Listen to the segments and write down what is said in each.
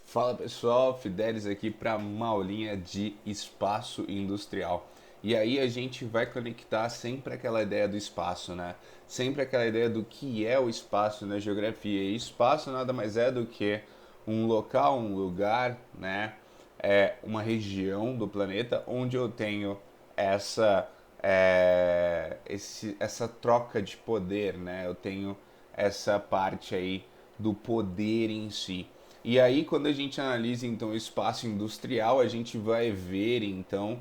Fala pessoal, Fidelis aqui para uma aulinha de espaço industrial. E aí a gente vai conectar sempre aquela ideia do espaço, né? Sempre aquela ideia do que é o espaço na geografia. E espaço nada mais é do que um local, um lugar, né? É uma região do planeta onde eu tenho essa essa troca de poder, né? Eu tenho essa parte aí do poder em si. E aí, quando a gente analisa então o espaço industrial, a gente vai ver então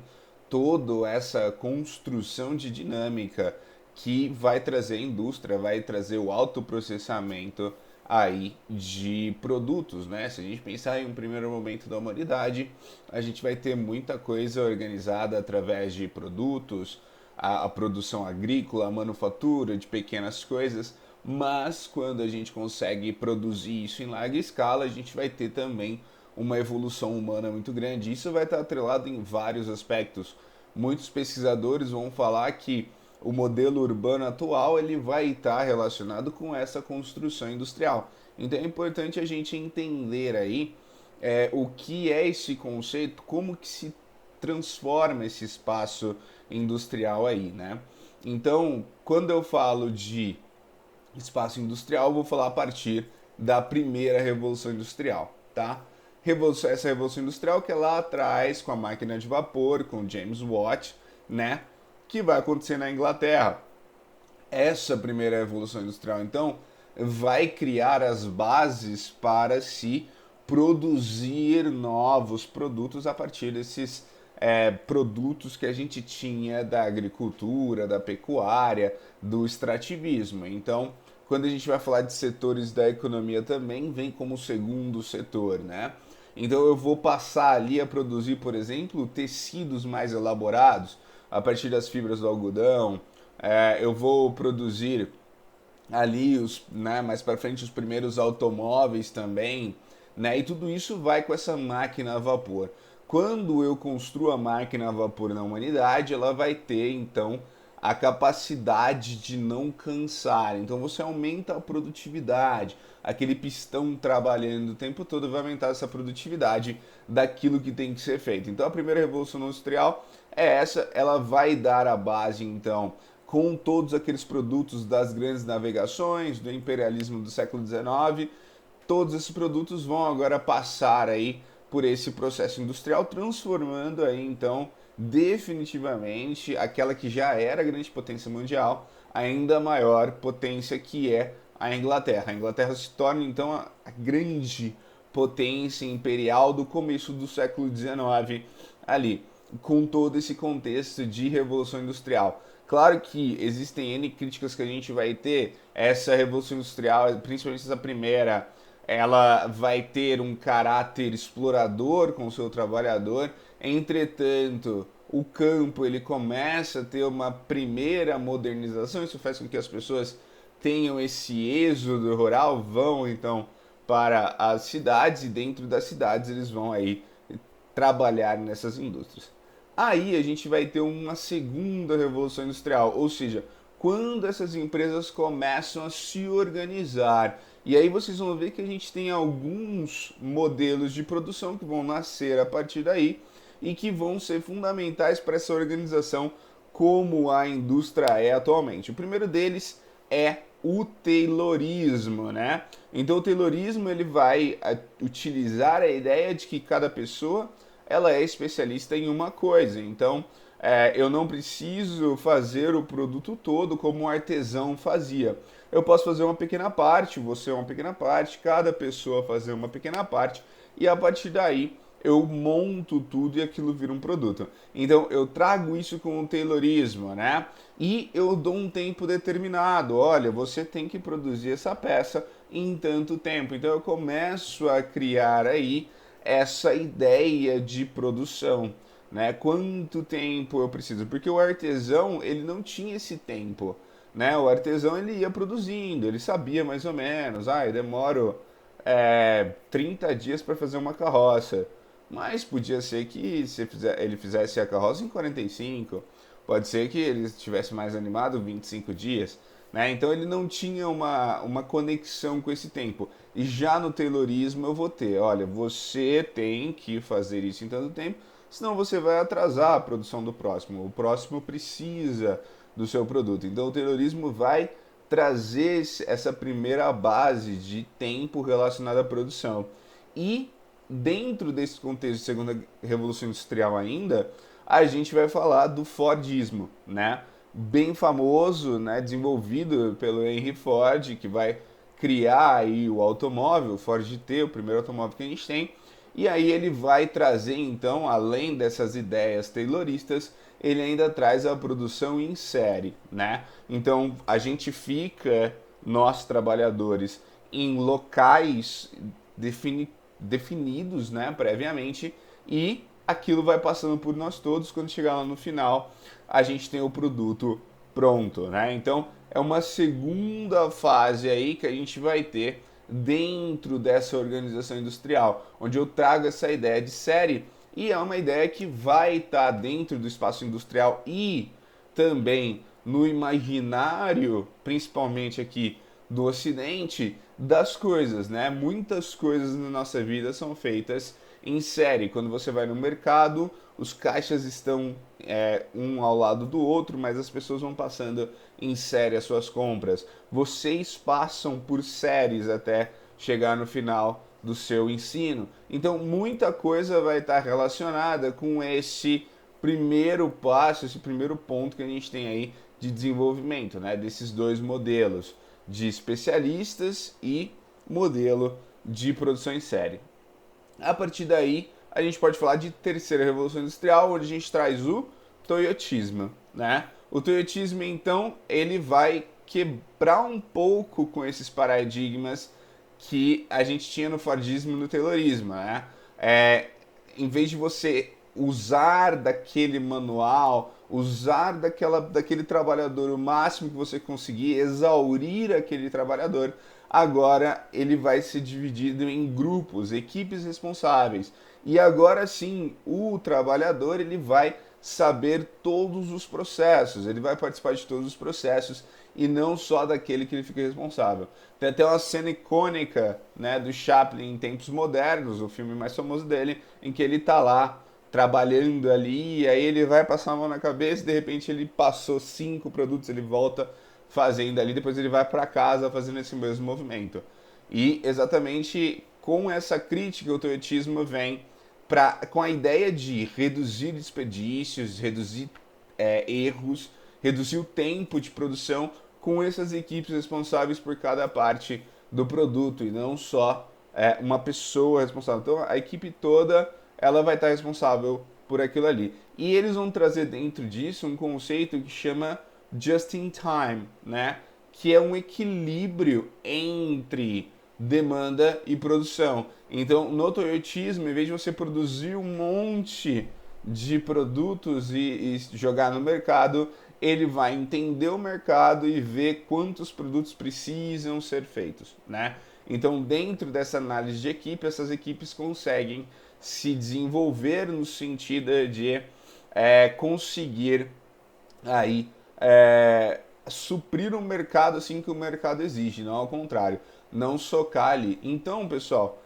toda essa construção de dinâmica que vai trazer a indústria, vai trazer o autoprocessamento aí de produtos, né? Se a gente pensar em um primeiro momento da humanidade, a gente vai ter muita coisa organizada através de produtos, a produção agrícola, a manufatura de pequenas coisas, mas quando a gente consegue produzir isso em larga escala, a gente vai ter também uma evolução humana muito grande. Isso vai estar atrelado em vários aspectos. Muitos pesquisadores vão falar que o modelo urbano atual ele vai estar relacionado com essa construção industrial. Então é importante a gente entender aí o que é esse conceito, como que se transforma esse espaço industrial aí, né? Então, quando eu falo de espaço industrial, eu vou falar a partir da primeira revolução industrial, tá? Essa revolução industrial que é lá atrás com a máquina de vapor, com James Watt, né? Que vai acontecer na Inglaterra. Essa primeira revolução industrial, então, vai criar as bases para se produzir novos produtos a partir desses produtos que a gente tinha da agricultura, da pecuária, do extrativismo. Então, quando a gente vai falar de setores da economia também, vem como segundo setor, né? Então eu vou passar ali a produzir, por exemplo, tecidos mais elaborados a partir das fibras do algodão. Eu vou produzir ali mais para frente os primeiros automóveis também, né? E tudo isso vai com essa máquina a vapor. Quando eu construo a máquina a vapor na humanidade, ela vai ter então a capacidade de não cansar. Então você aumenta a produtividade. Aquele pistão trabalhando o tempo todo vai aumentar essa produtividade daquilo que tem que ser feito. Então a primeira revolução industrial é essa, ela vai dar a base então com todos aqueles produtos das grandes navegações, do imperialismo do século XIX, todos esses produtos vão agora passar aí por esse processo industrial, transformando aí então definitivamente aquela que já era a grande potência mundial, ainda maior potência que é a Inglaterra. A Inglaterra se torna então a grande potência imperial do começo do século XIX ali, com todo esse contexto de revolução industrial. Claro que existem N críticas que a gente vai ter. Essa revolução industrial, principalmente essa primeira, ela vai ter um caráter explorador com o seu trabalhador. Entretanto, o campo ele começa a ter uma primeira modernização. Isso faz com que as pessoas tenham esse êxodo rural, vão então para as cidades e dentro das cidades eles vão aí trabalhar nessas indústrias. Aí a gente vai ter uma segunda revolução industrial, ou seja, quando essas empresas começam a se organizar. E aí vocês vão ver que a gente tem alguns modelos de produção que vão nascer a partir daí e que vão ser fundamentais para essa organização como a indústria é atualmente. O primeiro deles é o Taylorismo, né? Então o Taylorismo ele vai utilizar a ideia de que cada pessoa ela é especialista em uma coisa. Então eu não preciso fazer o produto todo como um artesão fazia. Eu posso fazer uma pequena parte, você uma pequena parte, cada pessoa fazer uma pequena parte e a partir daí eu monto tudo e aquilo vira um produto. Então eu trago isso com o Taylorismo, né? E eu dou um tempo determinado. Olha, você tem que produzir essa peça em tanto tempo. Então eu começo a criar aí essa ideia de produção, né? Quanto tempo eu preciso? Porque o artesão ele não tinha esse tempo, né? O artesão ele ia produzindo, ele sabia mais ou menos, eu demoro 30 dias para fazer uma carroça. Mas podia ser que ele fizesse a carroça em 45. Pode ser que ele estivesse mais animado 25 dias. né? Então ele não tinha uma conexão com esse tempo. E já no Taylorismo eu vou ter, olha, você tem que fazer isso em tanto tempo, senão você vai atrasar a produção do próximo. O próximo precisa do seu produto. Então o Taylorismo vai trazer essa primeira base de tempo relacionada à produção. E dentro desse contexto de segunda revolução industrial ainda, a gente vai falar do Fordismo, né? Bem famoso, né? Desenvolvido pelo Henry Ford, que vai criar aí o automóvel, o Ford T, o primeiro automóvel que a gente tem. E aí ele vai trazer, então, além dessas ideias tayloristas, ele ainda traz a produção em série, né? Então, a gente fica, nós trabalhadores, em locais definidos, né, previamente, e aquilo vai passando por nós todos. Quando chegar lá no final, a gente tem o produto pronto, né? Então, é uma segunda fase aí que a gente vai ter dentro dessa organização industrial, onde eu trago essa ideia de série, e é uma ideia que vai estar dentro do espaço industrial e também no imaginário, principalmente aqui do Ocidente, das coisas, né? Muitas coisas na nossa vida são feitas em série. Quando você vai no mercado, os caixas estão um ao lado do outro, mas as pessoas vão passando em série as suas compras. Vocês passam por séries até chegar no final do seu ensino. Então, muita coisa vai estar relacionada com esse primeiro passo, esse primeiro ponto que a gente tem aí de desenvolvimento, né? Desses dois modelos de especialistas e modelo de produção em série. A partir daí, a gente pode falar de terceira revolução industrial, onde a gente traz o toyotismo, né? O toyotismo, então, ele vai quebrar um pouco com esses paradigmas que a gente tinha no Fordismo e no Taylorismo, né? Em vez de você usar daquele manual, usar daquele trabalhador o máximo que você conseguir, exaurir aquele trabalhador, agora ele vai ser dividido em grupos, equipes responsáveis. E agora sim, o trabalhador ele vai saber todos os processos, ele vai participar de todos os processos e não só daquele que ele fica responsável. Tem até uma cena icônica, né, do Chaplin em Tempos Modernos, o filme mais famoso dele, em que ele está lá trabalhando ali, e aí ele vai passar a mão na cabeça, de repente ele passou 5 produtos, ele volta fazendo ali, depois ele vai para casa fazendo esse mesmo movimento. E exatamente com essa crítica o toyotismo vem com a ideia de reduzir desperdícios, reduzir erros, reduzir o tempo de produção com essas equipes responsáveis por cada parte do produto e não só uma pessoa responsável. Então a equipe toda ela vai estar responsável por aquilo ali. E eles vão trazer dentro disso um conceito que chama just in time, né? Que é um equilíbrio entre demanda e produção. Então, no toyotismo, em vez de você produzir um monte de produtos e jogar no mercado, ele vai entender o mercado e ver quantos produtos precisam ser feitos, né? Então, dentro dessa análise de equipe, essas equipes conseguem se desenvolver no sentido de conseguir aí suprir o mercado assim que o mercado exige, não ao contrário, não socar ali. Então, pessoal,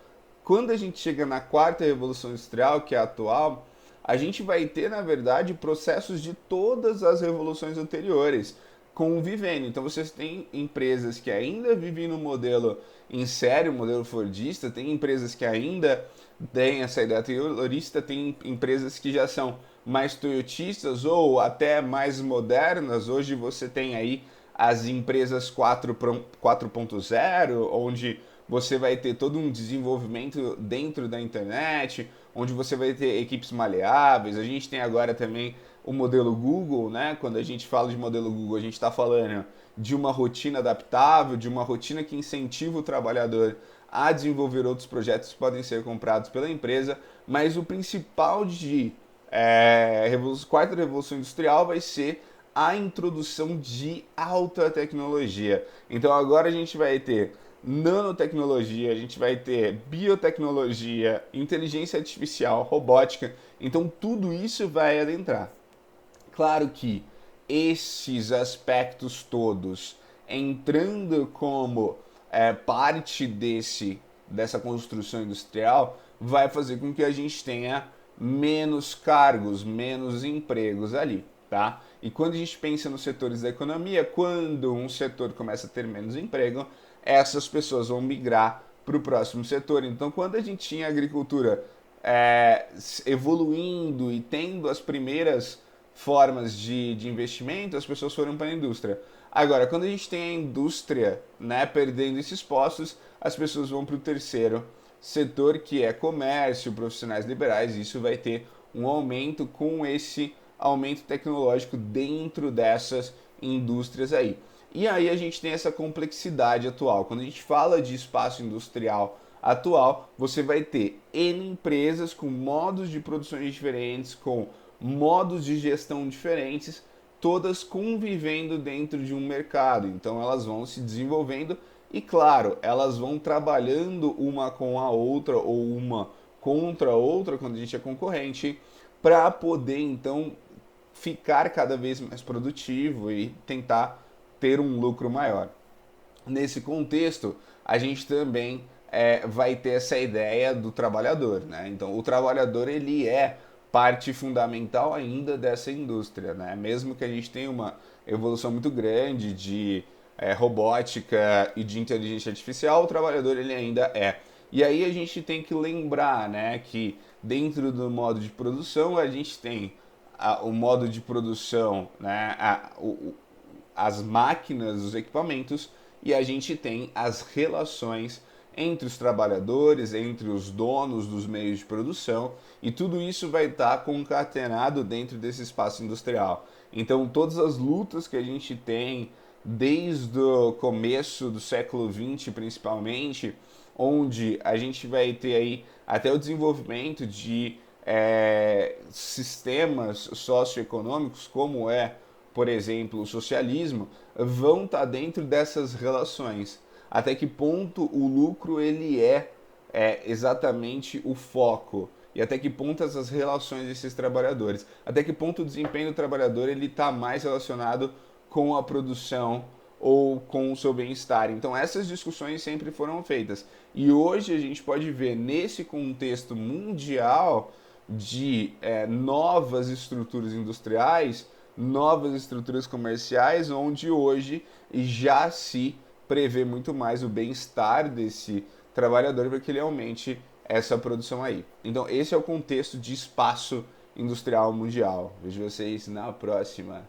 quando a gente chega na quarta revolução industrial, que é a atual, a gente vai ter, na verdade, processos de todas as revoluções anteriores convivendo. Então, vocês têm empresas que ainda vivem no modelo em série, o modelo fordista, tem empresas que ainda têm essa ideia taylorista, tem empresas que já são mais toyotistas ou até mais modernas. Hoje você tem aí as empresas 4.0, onde você vai ter todo um desenvolvimento dentro da internet, onde você vai ter equipes maleáveis. A gente tem agora também o modelo Google, né? Quando a gente fala de modelo Google, a gente está falando de uma rotina adaptável, de uma rotina que incentiva o trabalhador a desenvolver outros projetos que podem ser comprados pela empresa, mas o principal de quarta revolução industrial vai ser a introdução de alta tecnologia. Então agora a gente vai ter nanotecnologia, a gente vai ter biotecnologia, inteligência artificial, robótica. Então tudo isso vai adentrar. Claro que esses aspectos todos entrando como parte dessa construção industrial, vai fazer com que a gente tenha menos cargos, menos empregos ali, tá? E quando a gente pensa nos setores da economia, quando um setor começa a ter menos emprego, essas pessoas vão migrar para o próximo setor. Então, quando a gente tinha a agricultura evoluindo e tendo as primeiras formas de investimento, as pessoas foram para a indústria. Agora, quando a gente tem a indústria, né, perdendo esses postos, as pessoas vão para o terceiro setor, que é comércio, profissionais liberais, e isso vai ter um aumento com esse aumento tecnológico dentro dessas indústrias aí. E aí a gente tem essa complexidade atual. Quando a gente fala de espaço industrial atual, você vai ter N empresas com modos de produções diferentes, com modos de gestão diferentes, todas convivendo dentro de um mercado. Então elas vão se desenvolvendo e, claro, elas vão trabalhando uma com a outra ou uma contra a outra quando a gente é concorrente, para poder então ficar cada vez mais produtivo e tentar ter um lucro maior. Nesse contexto, a gente também vai ter essa ideia do trabalhador, né? Então, o trabalhador ele é parte fundamental ainda dessa indústria, né? Mesmo que a gente tenha uma evolução muito grande de robótica e de inteligência artificial, o trabalhador ele ainda é. E aí a gente tem que lembrar, né, que dentro do modo de produção a gente tem o modo de produção, né, as máquinas, os equipamentos, e a gente tem as relações entre os trabalhadores, entre os donos dos meios de produção, e tudo isso vai estar concatenado dentro desse espaço industrial. Então, todas as lutas que a gente tem desde o começo do século XX, principalmente, onde a gente vai ter aí até o desenvolvimento de sistemas socioeconômicos, como por exemplo, o socialismo, vão estar dentro dessas relações. Até que ponto o lucro ele é exatamente o foco e até que ponto essas relações desses trabalhadores, até que ponto o desempenho do trabalhador ele está mais relacionado com a produção ou com o seu bem-estar. Então essas discussões sempre foram feitas. E hoje a gente pode ver nesse contexto mundial de novas estruturas industriais, novas estruturas comerciais, onde hoje já se prevê muito mais o bem-estar desse trabalhador para que ele aumente essa produção aí. Então esse é o contexto de espaço industrial mundial. Vejo vocês na próxima.